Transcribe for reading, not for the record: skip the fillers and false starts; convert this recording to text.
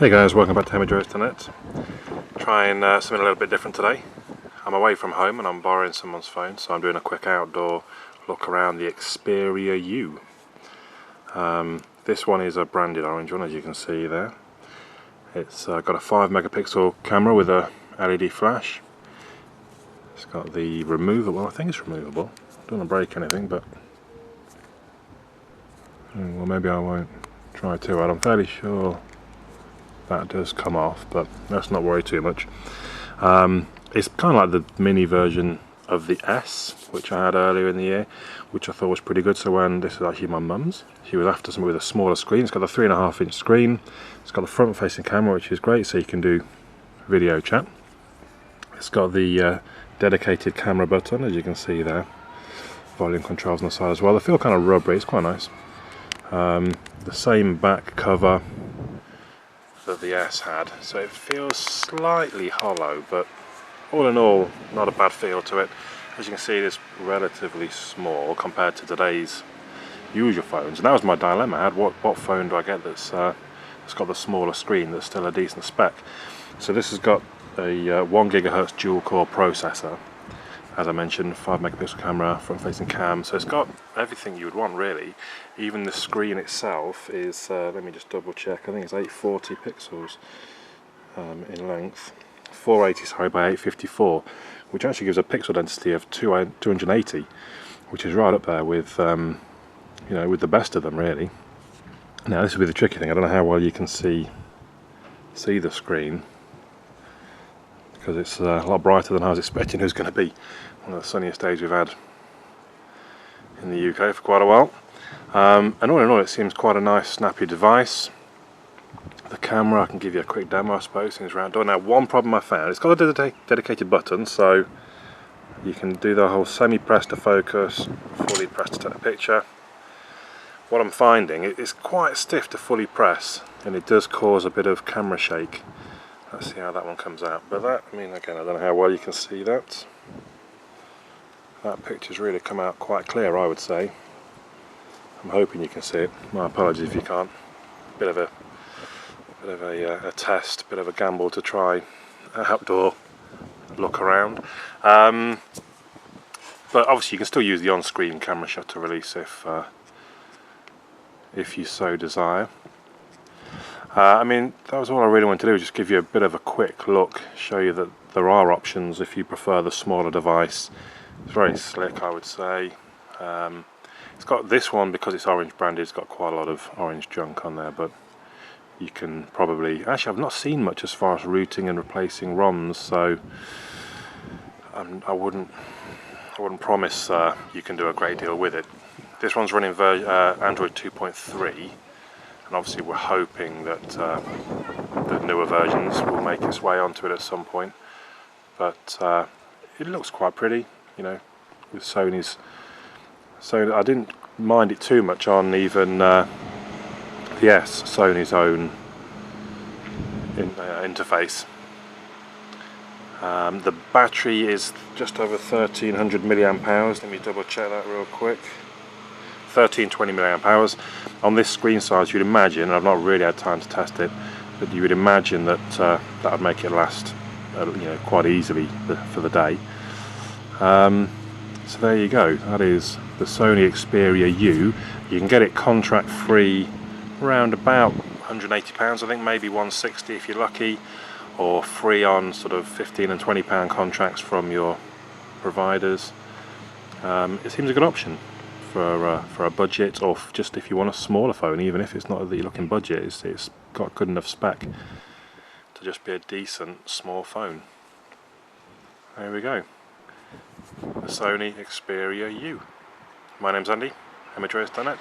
Hey guys, welcome back to hemorrdroids.net. Trying something a little bit different today. I'm away from home and I'm borrowing someone's phone, so I'm doing a quick outdoor look around the Xperia U. This one is a branded orange one, as you can see there. It's got a 5 megapixel camera with a LED flash. It's got the removable, I think it's removable. Don't want to break anything, but well, maybe I won't try too hard. I'm fairly sure that does come off, but let's not worry too much. It's kind of like the mini version of the S, which I had earlier in the year, which I thought was pretty good. So when this is actually my mum's, she was after something with a smaller screen. It's got a 3.5-inch screen. It's got a front-facing camera, which is great, so you can do video chat. It's got the dedicated camera button, as you can see there. Volume controls on the side as well. They feel kind of rubbery. It's quite nice. The same back cover that the S had, so it feels slightly hollow, but all in all not a bad feel to it. As you can see, it's relatively small compared to today's usual phones, and that was my dilemma. I had what phone do I get that's got the smaller screen that's still a decent spec. So this has got a 1 GHz dual core processor, as I mentioned, 5 megapixel camera, front facing cam, so it's got everything you would want really. Even the screen itself is, let me just double check, I think it's 840 pixels in length, 480 sorry by 854, which actually gives a pixel density of 280, which is right up there with you know, with the best of them really. Now this will be the tricky thing, I don't know how well you can see the screen, because it's a lot brighter than I was expecting it was going to be. One of the sunniest days we've had in the UK for quite a while. And all in all, it seems quite a nice, snappy device. The camera, I can give you a quick demo, I suppose, since we're outdoor. Now, one problem I found, it's got a dedicated button, so you can do the whole semi-press to focus, fully press to take a picture. What I'm finding, it's quite stiff to fully press, and it does cause a bit of camera shake. Let's see how that one comes out. But that, I mean, again, I don't know how well you can see that. That picture's really come out quite clear, I would say. I'm hoping you can see it. My apologies if you can't. Bit of a test, bit of a gamble to try an outdoor look around. But obviously you can still use the on-screen camera shutter release if you so desire. I mean, that was all I really wanted to do, just give you a bit of a quick look, show you that there are options if you prefer the smaller device. It's very slick, I would say. It's got this one, because it's orange branded, it's got quite a lot of orange junk on there, but you can probably, actually I've not seen much as far as routing and replacing ROMs, so I wouldn't promise you can do a great deal with it. This one's running Android 2.3. and obviously we're hoping that the newer versions will make its way onto it at some point, but it looks quite pretty, you know, with Sony's. So I didn't mind it too much on even the S, Sony's own interface. The battery is just over 1300 milliamp hours. Let me double check that real quick. 1320 milliamp hours. On this screen size, you'd imagine, and I've not really had time to test it, but you would imagine that that would make it last you know, quite easily for the day. So there you go, that is the Sony Xperia U. You can get it contract free around about £180, I think, maybe 160 if you're lucky, or free on sort of £15 and £20 contracts from your providers. It seems a good option for a budget, or just if you want a smaller phone, even if it's not that you're looking budget, it's got good enough spec to just be a decent small phone. There we go, the Sony Xperia U. My name's Andy, hemorrdroids.net.